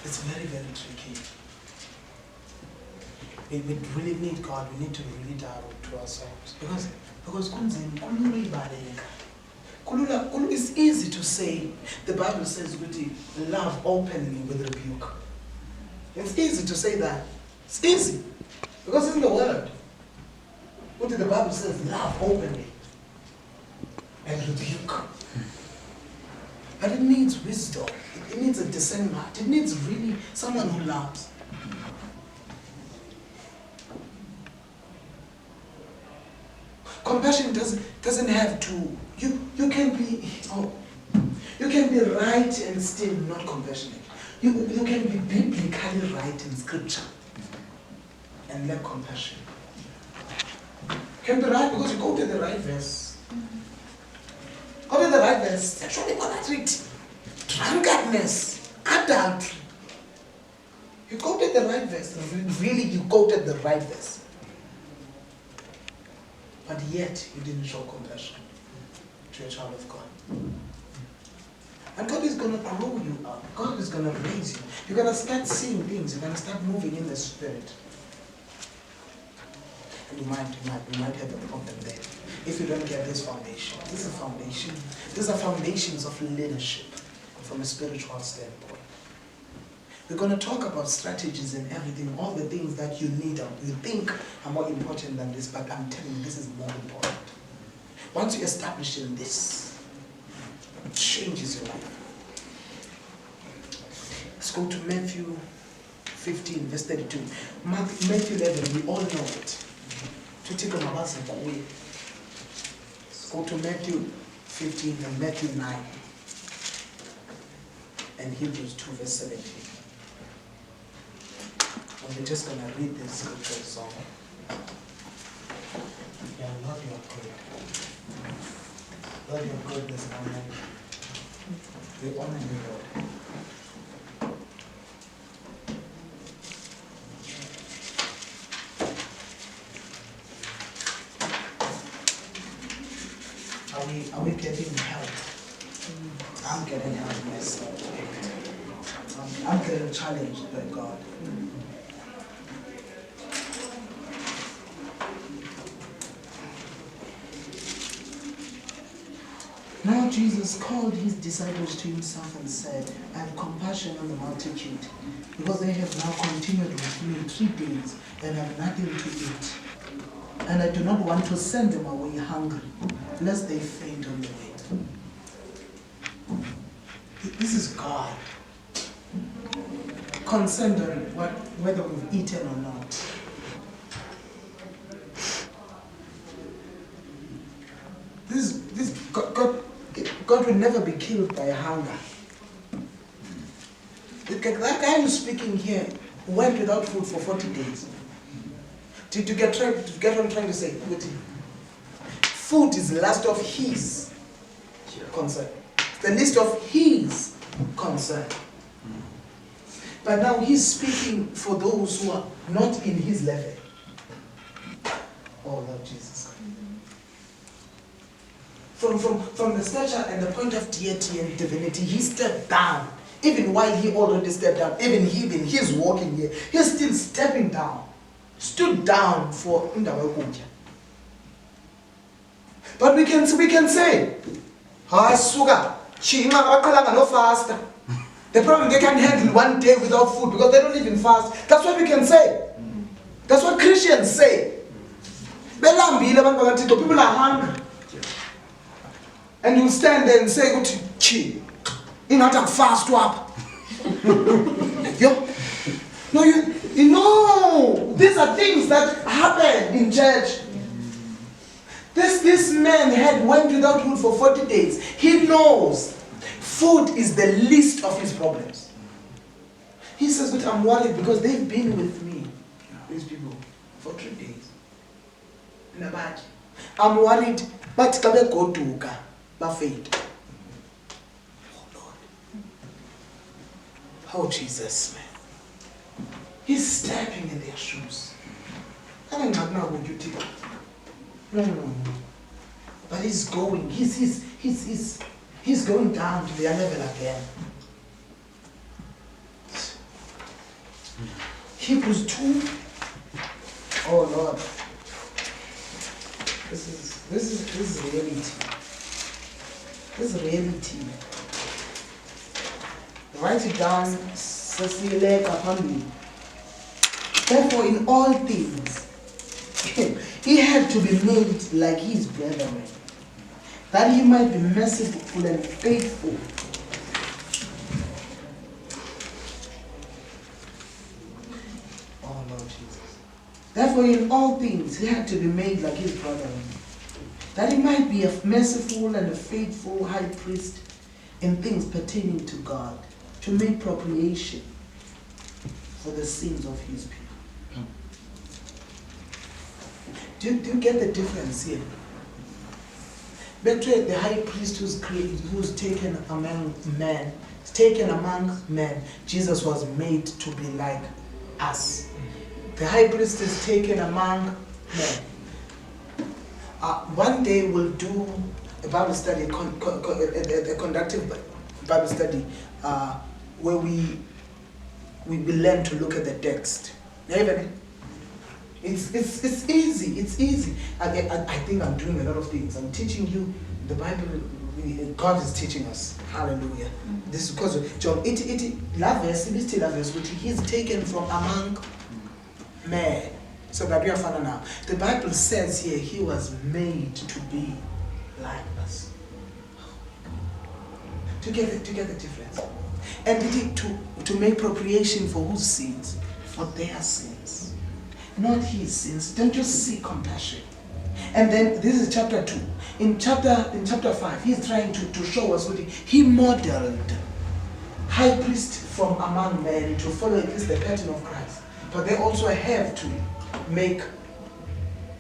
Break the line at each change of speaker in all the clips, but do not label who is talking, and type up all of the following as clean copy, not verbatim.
It's very, very tricky. We really need God. We need to really dialogue to ourselves because it's easy to say. The Bible says we love openly with rebuke. It's easy to say that. It's easy because it's in the Word. What the Bible says? Love openly and rebuke. But it needs wisdom. It needs a discerning heart. It needs really someone who loves. Compassion doesn't have to. You can be right and still not compassionate. You can be biblically right in Scripture and lack compassion. You can be right because you go to the right verse. Go to the right verse. Sexual immorality, drunkenness, adultery. You quoted the right verse. Really, you quoted the right verse. But yet, you didn't show compassion to a child of God. And God is going to grow you up. God is going to raise you. You're going to start seeing things. You're going to start moving in the Spirit. And you might have a problem there if you don't get this foundation. This is a foundation. These are foundations of leadership from a spiritual standpoint. We're going to talk about strategies and everything, all the things that you need, you think are more important than this, but I'm telling you, this is more important. Once you establish in this, it changes your life. Let's go to Matthew 15, verse 32. Matthew 11, we all know it. Let's go to Matthew 15 and Matthew 9 and Hebrews 2, verse 17. And we're just going to read this scripture song. Yeah, Lord, you are good. Lord, you are good this morning. We honor you, Lord. Are we getting help? I'm getting help myself. I'm getting challenged by God. Now Jesus called his disciples to himself and said, I have compassion on the multitude, because they have now continued with me 3 days and have nothing to eat. And I do not want to send them away hungry, lest they faint on the way. This is God, concerned on whether we've eaten or not. God will never be killed by hunger. That guy who's speaking here went without food for 40 days. To get what I'm trying to say, food is the last of his concern. The list of his concern. But now he's speaking for those who are not in his level. Oh, Lord Jesus. From the stature and the point of deity and divinity, he stepped down. Even while he already stepped down, even he's walking here, he's still stepping down. Stood down for indawo yokutya. But we can say, sugar, no faster. The problem, they can't handle 1 day without food because they don't even fast. That's what we can say. That's what Christians say. People are hungry. And you stand there and say, you not a fast up. No, you know, these are things that happen in church. This man went without food for 40 days. He knows food is the least of his problems. He says, but I'm worried because they've been with me, these people, for 3 days. I'm worried, but go to faith. Oh Lord. Oh Jesus, man. He's stepping in their shoes. I don't know what you think. No. But he's going. He's going down to their level again. Hebrews 2. Oh Lord. This is reality. This is reality. Write it down, Cecile Kapambi. Therefore, in all things, he had to be made like his brethren, that he might be merciful and faithful. Oh Lord Jesus. Therefore, in all things, he had to be made like his brethren, that he might be a merciful and a faithful high priest in things pertaining to God, to make propitiation for the sins of his people. Do you get the difference here? Between the high priest who's taken among men, Jesus was made to be like us. The high priest is taken among men. One day we'll do a Bible study, a conductive Bible study, where we learn to look at the text. It's easy. It's easy. I think I'm doing a lot of things. I'm teaching you the Bible. God is teaching us. Hallelujah. This is because John 80 he's taken from among men. So that we are found now. The Bible says here he was made to be like us. To get the difference. And did it to make propitiation for whose sins? For their sins. Not his sins. Don't you see compassion? And then this is chapter 2. In chapter 5, he's trying to show us what he modeled high priest from among men to follow at least the pattern of Christ. But they also have to make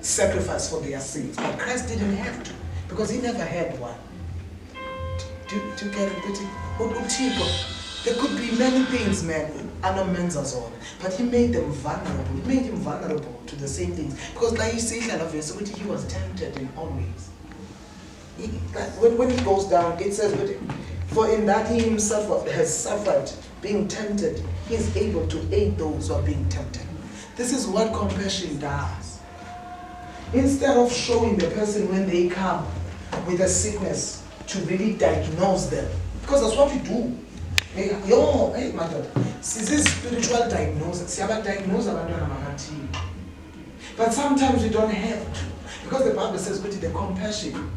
sacrifice for their sins. But Christ didn't have to, because he never had one. To get it, there could be many things, man, but he made them vulnerable. He made him vulnerable to the same things. Because like you say, he was tempted in all ways. When it goes down, it says, for in that he himself has suffered being tempted, he is able to aid those who are being tempted. This is what compassion does. Instead of showing the person when they come with a sickness to really diagnose them, because that's what we do. Hey, my God, this is spiritual diagnosis. But sometimes we don't have to, because the Bible says, the compassion,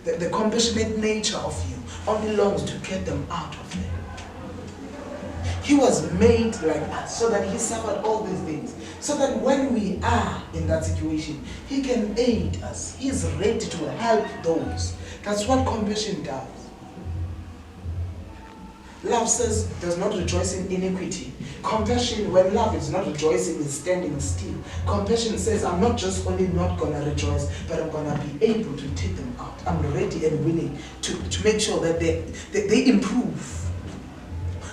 the compassionate nature of you only longs to get them out of there. He was made like us, so that he suffered all these things, so that when we are in that situation, he can aid us. He is ready to help those. That's what compassion does. Love says, does not rejoice in iniquity. Compassion, when love is not rejoicing, is standing still. Compassion says, I'm not just only not going to rejoice, but I'm going to be able to take them out. I'm ready and willing to make sure that they improve.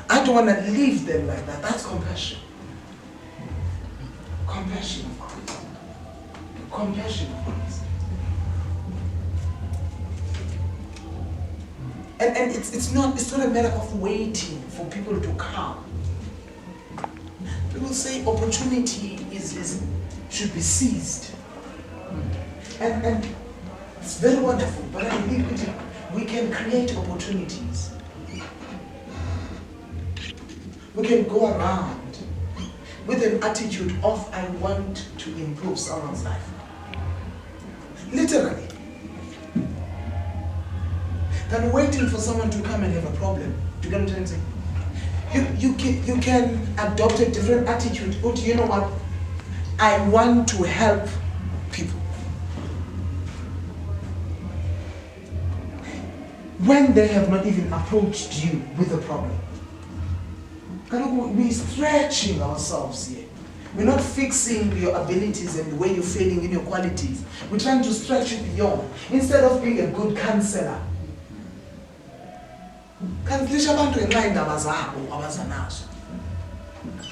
I don't want to leave them like that. That's compassion. Compassion of Christ. Compassion of Christ. And it's not a matter of waiting for people to come. People say opportunity should be seized. And it's very wonderful, but I believe we can create opportunities. We can go around with an attitude of, I want to improve someone's life. Literally. Than waiting for someone to come and have a problem. Do you get what I'm saying? You can adopt a different attitude. But you know what? I want to help people. When they have not even approached you with a problem. We're stretching ourselves here. We're not fixing your abilities and the way you're failing in your qualities. We're trying to stretch you beyond. Instead of being a good counselor.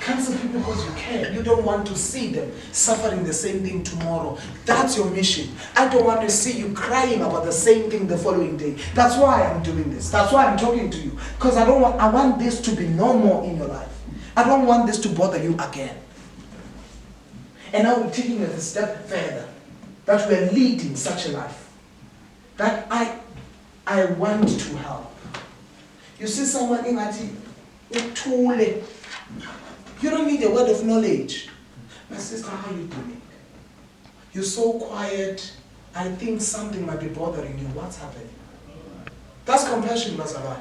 Counsel people because you care. You don't want to see them suffering the same thing tomorrow. That's your mission. I don't want to see you crying about the same thing the following day. That's why I'm doing this. That's why I'm talking to you. Because I want this to be no more in your life. I don't want this to bother you again. And now we're taking it a step further. That we're leading such a life. That I want to help. You see someone in it, you don't need a word of knowledge. My sister, how are you doing? You're so quiet. I think something might be bothering you. What's happening? That's compassion, Mazaba.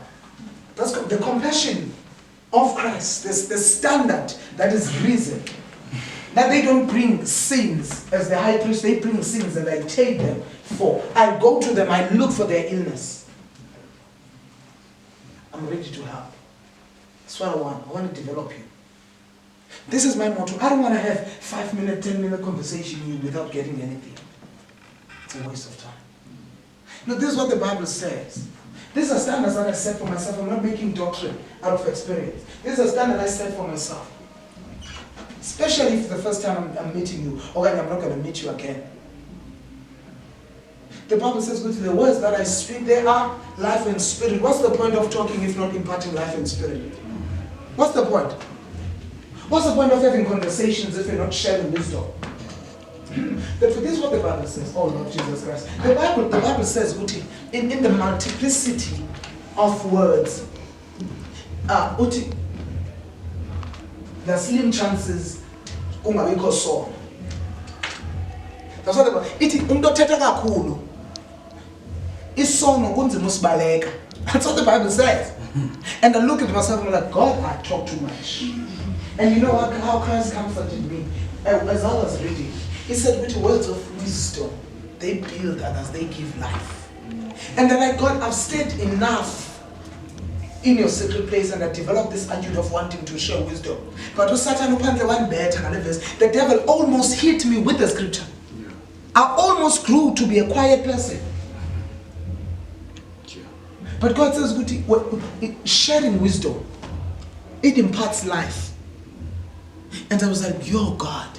That's the compassion of Christ. The standard that is risen. That they don't bring sins as the high priest. They bring sins and I take them for. I go to them. I look for their illness. I'm ready to help. That's what I want. I want to develop you. This is my motto. I don't want to have 5-minute, 10-minute conversation with you without getting anything. It's a waste of time. No, this is what the Bible says. These are standards that I set for myself. I'm not making doctrine out of experience. This is a standard I set for myself. Especially if the first time I'm meeting you, or I'm not going to meet you again. The Bible says, go to the words that I speak, they are life and spirit. What's the point of talking if not imparting life and spirit? What's the point? What's the point of having conversations if you're not sharing wisdom? This is what the Bible says. Oh Lord Jesus Christ. The Bible says, Uti, in the multiplicity of words, Uti, there are slim chances ungabikho sono. That's what the Bible. Ithi umuntu othetha kakhulu isono kunzima usibaleka. That's what the Bible says. And I look at myself and I'm like, God, I talk too much. And you know what, how Christ comforted me as I was reading. He said, with words of wisdom, they build others, they give life. And then like, God, I've stayed enough in your secret place and I developed this attitude of wanting to share wisdom. But the devil almost hit me with the scripture. I almost grew to be a quiet person. But God says, sharing wisdom, it imparts life. And I was like, yo, God,